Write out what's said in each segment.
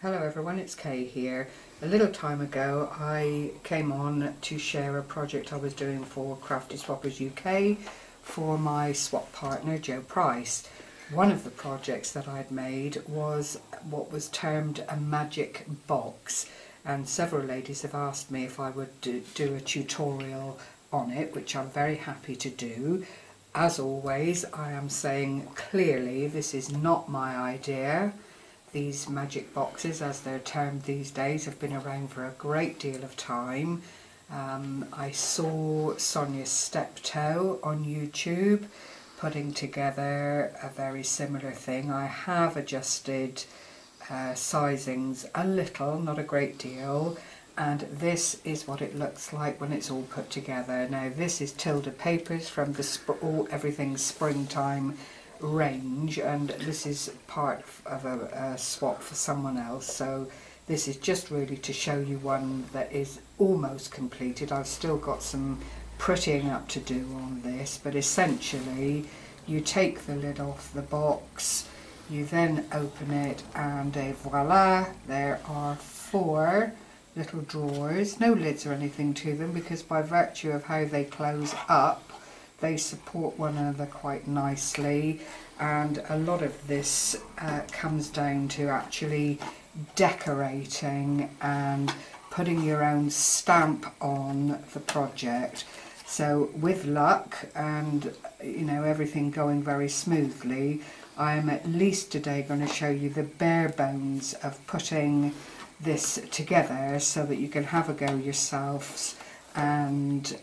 Hello everyone, it's Kay here. A little time ago I came on to share a project I was doing for Crafty Swappers UK for my swap partner Joe Price. One of the projects that I'd made was what was termed a magic box, and several ladies have asked me if I would do a tutorial on it, which I'm very happy to do. As always, I am saying clearly this is not my idea. These magic boxes, as they're termed these days, have been around for a great deal of time. I saw Sonia Steptoe on YouTube putting together a very similar thing. I have adjusted sizings a little, not a great deal, and this is what it looks like when it's all put together. Now this is Tilda Papers from the Everything Springtime range, and this is part of a swap for someone else, so this is just really to show you one that is almost completed. I've still got some prettying up to do on this, but essentially you take the lid off the box, you then open it, and voila, there are 4 little drawers. No lids or anything to them, because by virtue of how they close up they support one another quite nicely, and a lot of this comes down to actually decorating and putting your own stamp on the project. So with luck and everything going very smoothly, I am at least today going to show you the bare bones of putting this together so that you can have a go yourselves and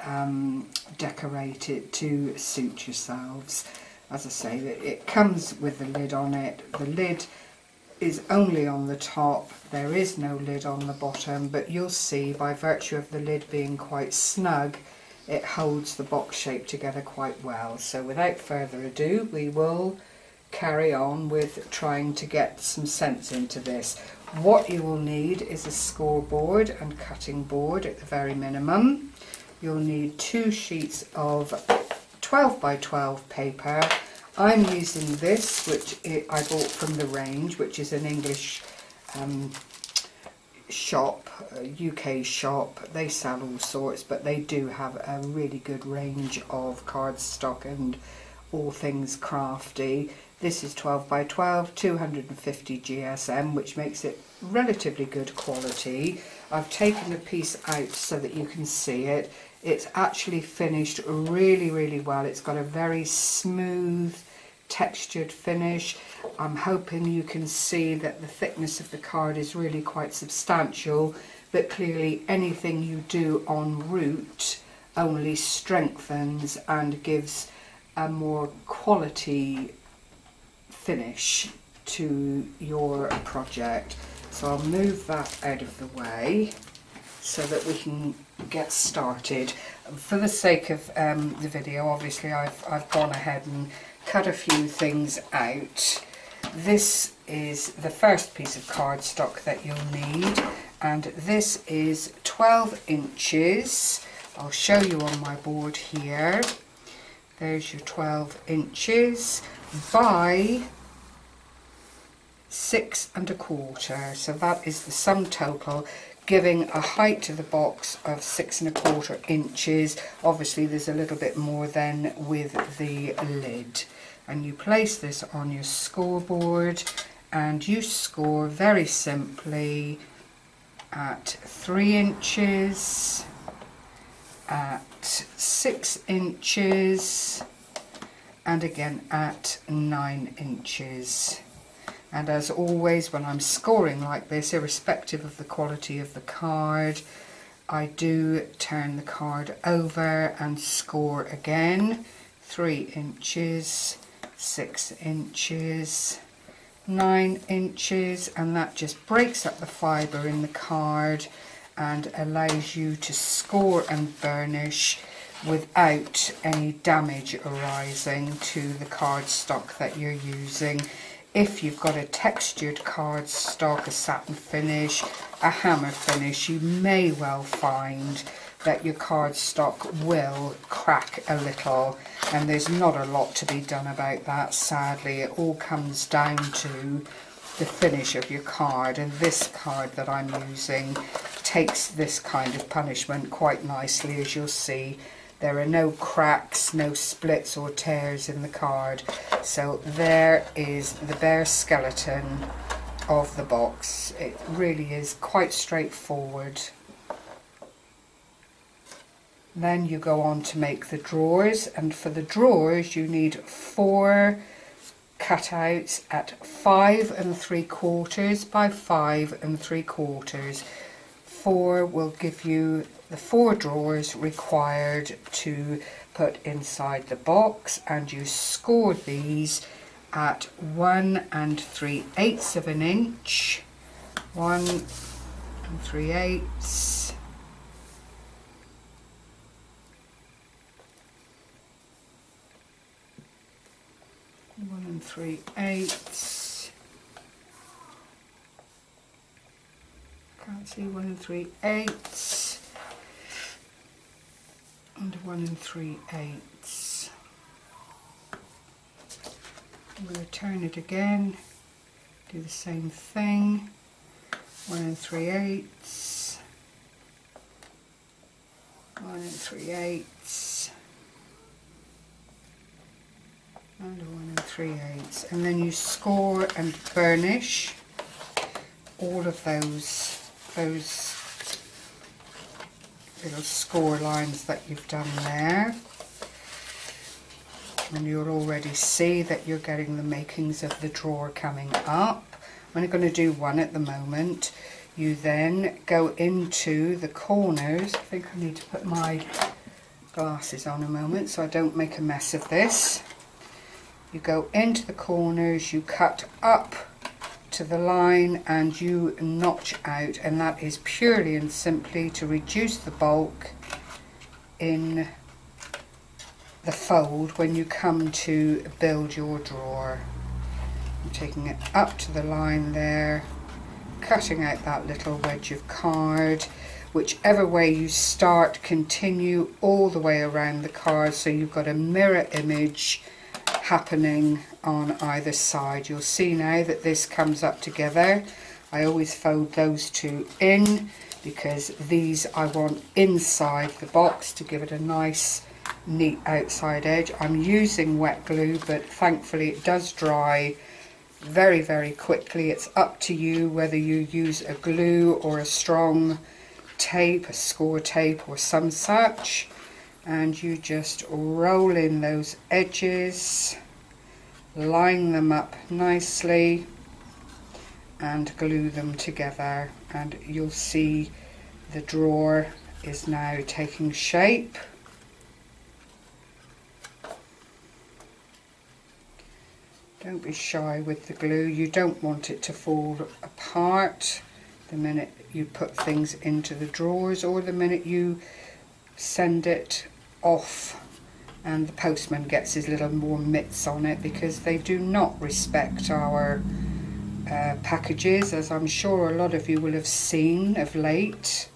decorate it to suit yourselves. As I say, it comes with the lid on it. The lid is only on the top, there is no lid on the bottom, but you'll see by virtue of the lid being quite snug, it holds the box shape together quite well. So without further ado, we will carry on with trying to get some sense into this. What you will need is a scoreboard and cutting board at the very minimum. You'll need 2 sheets of 12 by 12 paper. I'm using this, which I bought from the range, which is an English shop, a UK shop. They sell all sorts, but they do have a really good range of cardstock and all things crafty. This is 12 by 12, 250 GSM, which makes it relatively good quality. I've taken a piece out so that you can see it. It's actually finished really well. It's got a very smooth textured finish. I'm hoping you can see that the thickness of the card is really quite substantial, but clearly anything you do en route only strengthens and gives a more quality finish to your project. So I'll move that out of the way so that we can get started. For the sake of the video, obviously I've gone ahead and cut a few things out. This is the first piece of cardstock that you'll need, and this is 12 inches. I'll show you on my board here. There's your 12 inches by 6 1/4, so that is the sum total, giving a height to the box of 6 1/4 inches. Obviously there's a little bit more than with the lid, and you place this on your scoreboard and you score very simply at 3 inches, at 6 inches, and again at 9 inches. And as always, when I'm scoring like this, irrespective of the quality of the card, I do turn the card over and score again. 3 inches, 6 inches, 9 inches, and that just breaks up the fibre in the card and allows you to score and burnish without any damage arising to the cardstock that you're using. If you've got a textured cardstock, a satin finish, a hammer finish, you may well find that your cardstock will crack a little, and there's not a lot to be done about that, sadly. It all comes down to the finish of your card, and this card that I'm using takes this kind of punishment quite nicely. As you'll see, there are no cracks, no splits or tears in the card. So there is the bare skeleton of the box. It really is quite straightforward. Then you go on to make the drawers, and for the drawers you need 4 cutouts at 5 3/4 by 5 3/4. 4 will give you the 4 drawers required to put inside the box, and you score these at 1 3/8 of an inch, 1 3/8, 1 3/8. Can't see 1 3/8 and 1 3/8. I'm going to turn it again, do the same thing, 1 3/8, 1 3/8, and 1 3/8, and then you score and burnish all of those little score lines that you've done there. And you'll already see that you're getting the makings of the drawer coming up. I'm only going to do one at the moment. You then go into the corners. I think I need to put my glasses on a moment so I don't make a mess of this. You go into the corners, you cut up to the line and you notch out, and that is purely and simply to reduce the bulk in the fold when you come to build your drawer. I'm taking it up to the line there, cutting out that little wedge of card. Whichever way you start, continue all the way around the card so you've got a mirror image happening on either side. You'll see now that this comes up together. I always fold those two in because these I want inside the box to give it a nice neat outside edge. I'm using wet glue, but thankfully it does dry very, very quickly. It's up to you whether you use a glue or a strong tape, a score tape or some such, and you just roll in those edges, line them up nicely and glue them together, and you'll see the drawer is now taking shape. Don't be shy with the glue. You don't want it to fall apart the minute you put things into the drawers or the minute you send it off and the postman gets his little more mitts on it, because they do not respect our packages, as I'm sure a lot of you will have seen of late.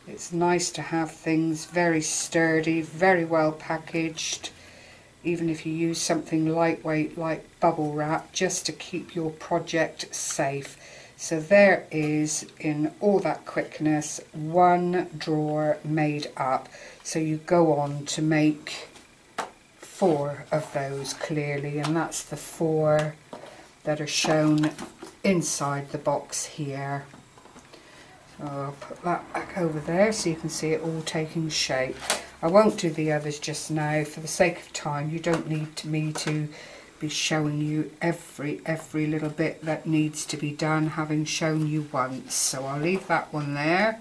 It's nice to have things very sturdy, very well packaged, even if you use something lightweight like bubble wrap, just to keep your project safe. So there is, in all that quickness, one drawer made up. So you go on to make 4 of those clearly, and that's the 4 that are shown inside the box here. So I'll put that back over there so you can see it all taking shape. I won't do the others just now for the sake of time. You don't need me to be showing you every little bit that needs to be done, having shown you once. So I'll leave that one there.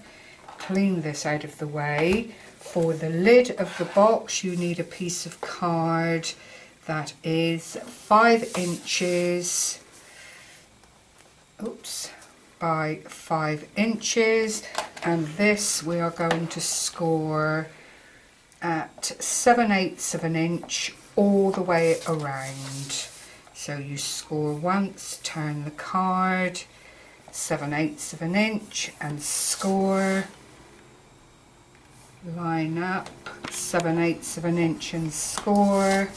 Clean this out of the way. For the lid of the box you need a piece of card that is 5 inches by 5 inches, and this we are going to score at 7/8 of an inch all the way around. So you score once, turn the card 7/8 of an inch and score, line up 7/8 of an inch and score,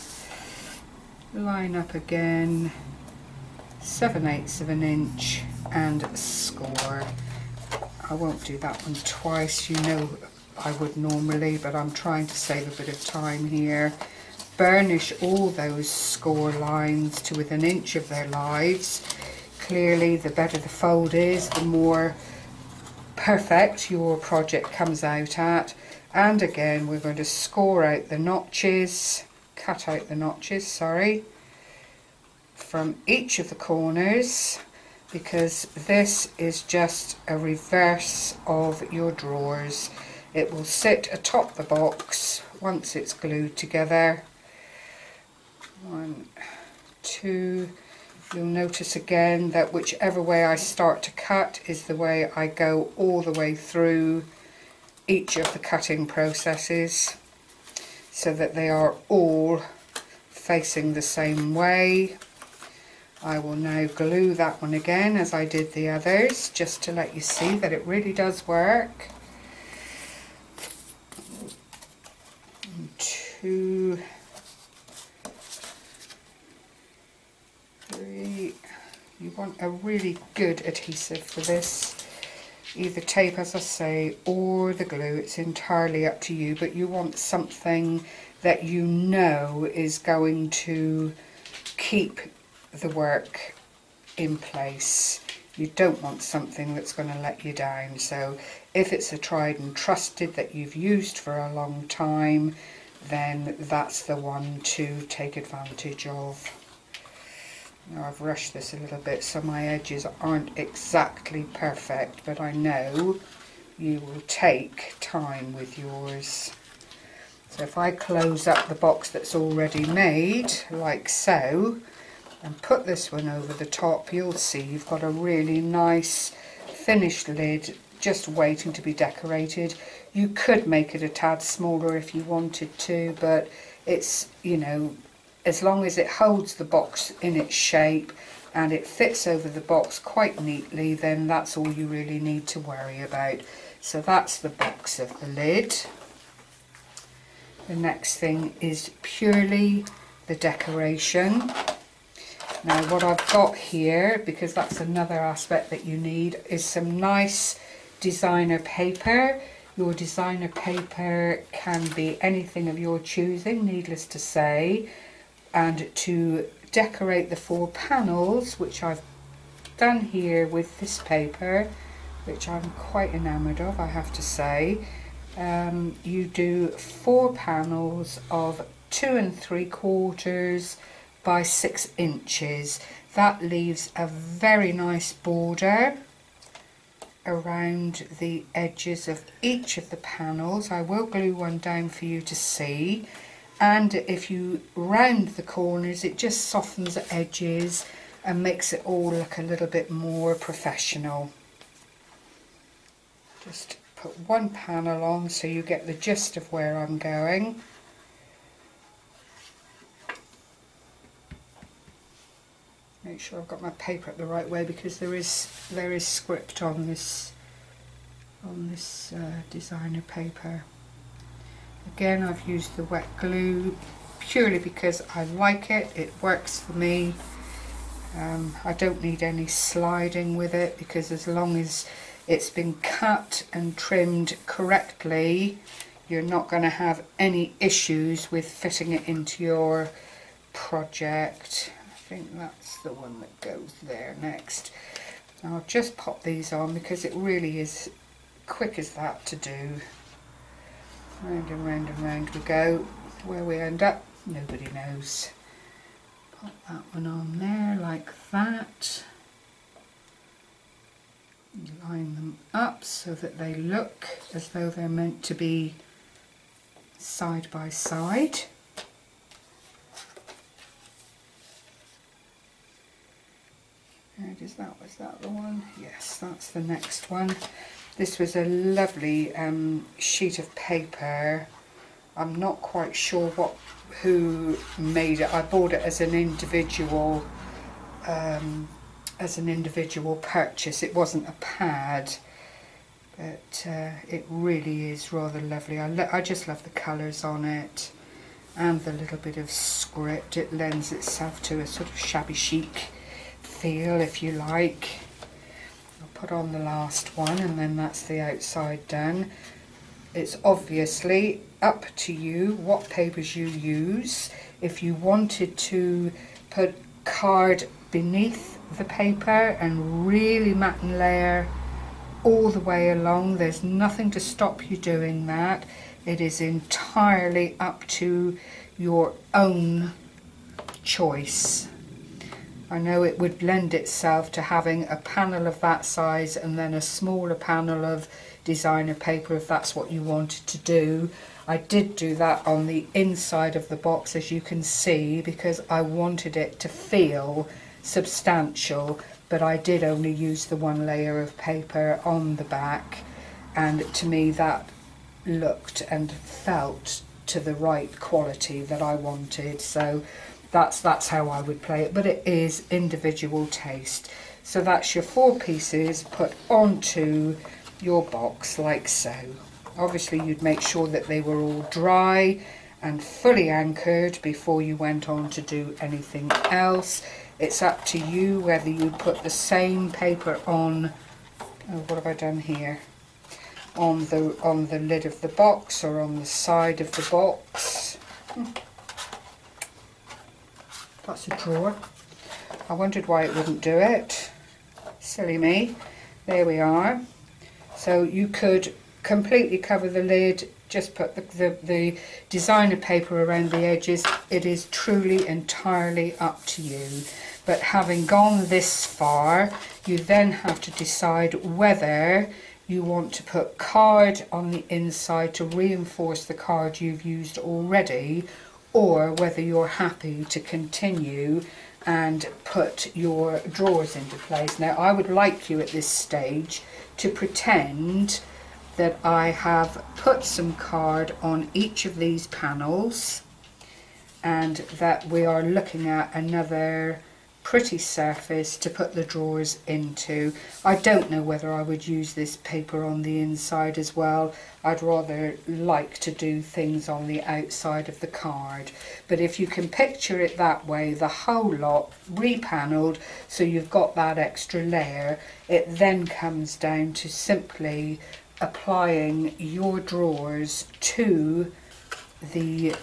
line up again 7/8 of an inch and score. I won't do that one twice, you know I would normally, but I'm trying to save a bit of time here. Burnish all those score lines to within an inch of their lives. Clearly, the better the fold is, the more perfect your project comes out at. And again, we're going to score out the notches, cut out the notches, sorry, from each of the corners, because this is just a reverse of your drawers. It will sit atop the box once it's glued together. 1, 2. You'll notice again that whichever way I start to cut is the way I go all the way through each of the cutting processes, so that they are all facing the same way. I will now glue that one again as I did the others, just to let you see that it really does work. 2, 3. You want a really good adhesive for this. Either tape, as I say, or the glue. It's entirely up to you, but you want something that you know is going to keep the work in place. You don't want something that's going to let you down. So if it's a tried and trusted that you've used for a long time, then that's the one to take advantage of. Now I've rushed this a little bit, so my edges aren't exactly perfect, but I know you will take time with yours. So if I close up the box that's already made, like so, and put this one over the top, you'll see you've got a really nice finished lid just waiting to be decorated. You could make it a tad smaller if you wanted to, but it's, you know, as long as it holds the box in its shape and it fits over the box quite neatly, then that's all you really need to worry about. So that's the box of the lid. The next thing is purely the decoration. Now what I've got here, because that's another aspect that you need, is some nice designer paper. Your designer paper can be anything of your choosing, needless to say. And to decorate the 4 panels, which I've done here with this paper, which I'm quite enamoured of, I have to say, you do 4 panels of 2 3/4 by 6 inches. That leaves a very nice border around the edges of each of the panels. I will glue one down for you to see. And if you round the corners, it just softens the edges and makes it all look a little bit more professional. Just put 1 panel on so you get the gist of where I'm going. Make sure I've got my paper up the right way, because there is script on this designer paper. Again, I've used the wet glue purely because I like it. It works for me. I don't need any sliding with it, because as long as it's been cut and trimmed correctly, you're not going to have any issues with fitting it into your project. I think that's the one that goes there next. I'll just pop these on because it really is quick as that to do. Round and round and round we go. Where we end up, nobody knows. Pop that one on there like that. Line them up so that they look as though they're meant to be side by side. Was that the one? Yes, that's the next one. This was a lovely sheet of paper. I'm not quite sure who made it. I bought it as an individual purchase. It wasn't a pad, but it really is rather lovely. I just love the colours on it and the little bit of script. It lends itself to a sort of shabby chic feel, if you like. I'll put on the last one, and then that's the outside done. It's obviously up to you what papers you use. If you wanted to put card beneath the paper and really matte and layer all the way along, there's nothing to stop you doing that. It is entirely up to your own choice. I know it would lend itself to having a panel of that size and then a smaller panel of designer paper if that's what you wanted to do. I did do that on the inside of the box, as you can see, because I wanted it to feel substantial, but I did only use the one layer of paper on the back, and to me that looked and felt to the right quality that I wanted. So that's how I would play it, but it is individual taste. So that's your 4 pieces put onto your box like so. Obviously you'd make sure that they were all dry and fully anchored before you went on to do anything else. It's up to you whether you put the same paper on, oh, what have I done here, on the lid of the box or on the side of the box. That's a drawer. I wondered why it wouldn't do it. Silly me. There we are. So you could completely cover the lid, just put the designer paper around the edges. It is truly entirely up to you. But having gone this far, you then have to decide whether you want to put card on the inside to reinforce the card you've used already, or whether you're happy to continue and put your drawers into place. Now I would like you at this stage to pretend that I have put some card on each of these panels and that we are looking at another pretty surface to put the drawers into. I don't know whether I would use this paper on the inside as well. I'd rather like to do things on the outside of the card. But if you can picture it that way, the whole lot repanelled, so you've got that extra layer, it then comes down to simply applying your drawers to the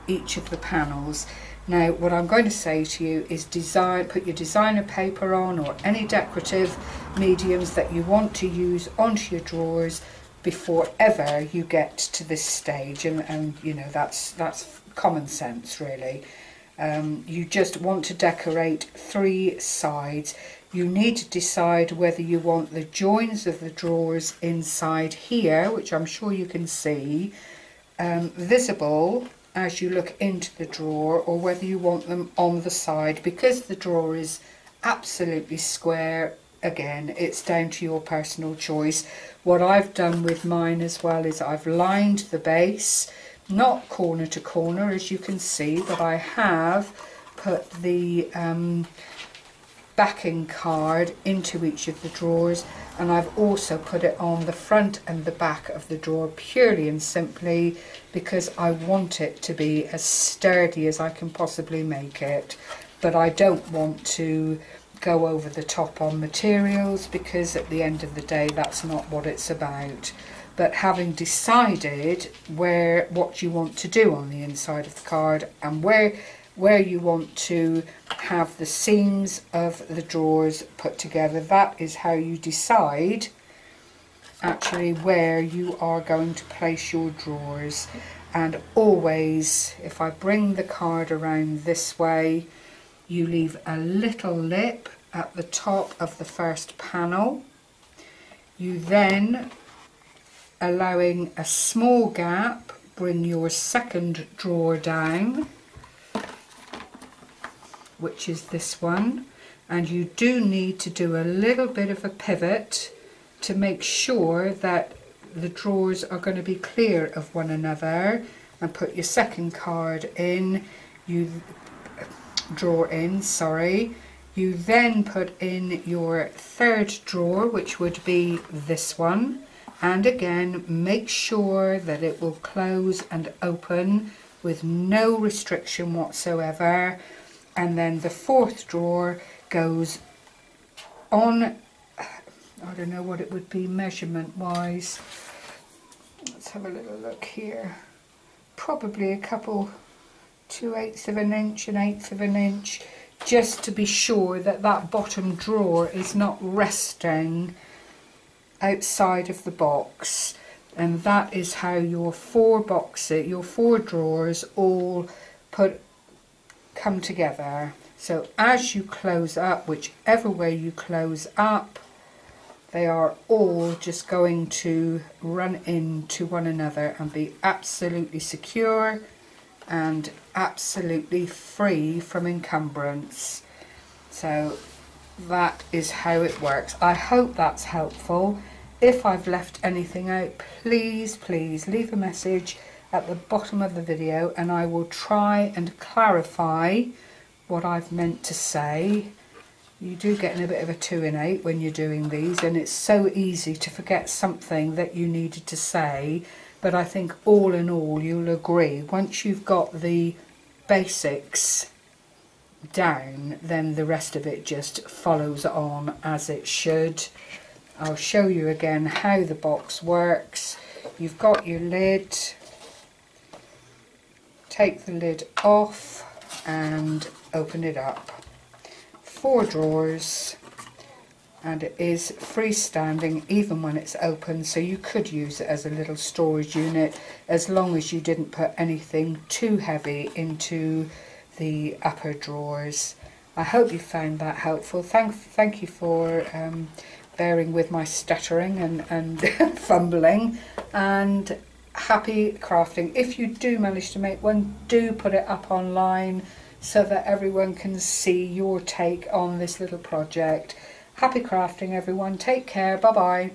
each of the panels. Now what I'm going to say to you is put your designer paper on, or any decorative mediums that you want to use onto your drawers before ever you get to this stage, and you know that's common sense really. You just want to decorate 3 sides. You need to decide whether you want the joins of the drawers inside here, which I'm sure you can see, visible as you look into the drawer, or whether you want them on the side. Because the drawer is absolutely square, again, it's down to your personal choice. What I've done with mine as well is I've lined the base, not corner to corner as you can see, but I have put the backing card into each of the drawers, and I've also put it on the front and the back of the drawer, purely and simply because I want it to be as sturdy as I can possibly make it. But I don't want to go over the top on materials, because at the end of the day that's not what it's about. But having decided what you want to do on the inside of the card, and where you want to have the seams of the drawers put together, that is how you decide actually where you are going to place your drawers. And always, if I bring the card around this way, you leave a little lip at the top of the first panel. You then, allowing a small gap, bring your second drawer down, which is this one, and you do need to do a little bit of a pivot to make sure that the drawers are going to be clear of one another, and put your second card in, you then put in your third drawer, which would be this one, and again make sure that it will close and open with no restriction whatsoever. and then the fourth drawer goes on, I don't know what it would be measurement wise. Let's have a little look here. Probably a couple, 2/8 of an inch, 1/8 of an inch, just to be sure that that bottom drawer is not resting outside of the box. And that is how your four drawers all come together. So as you close up, whichever way you close up, they are all just going to run into one another and be absolutely secure and absolutely free from encumbrance. So that is how it works. I hope that's helpful. If I've left anything out, please leave a message at the bottom of the video and I will try and clarify what I've meant to say. You do get in a bit of a 2 in 8 when you're doing these, and it's so easy to forget something that you needed to say. But I think all in all you'll agree, once you've got the basics down, then the rest of it just follows on as it should. I'll show you again how the box works. You've got your lid. Take the lid off and open it up. 4 drawers, and it is freestanding even when it's open, so you could use it as a little storage unit as long as you didn't put anything too heavy into the upper drawers. I hope you found that helpful. Thank you for bearing with my stuttering and fumbling, and happy crafting. If you do manage to make one, do put it up online so that everyone can see your take on this little project. Happy crafting everyone, take care, bye bye.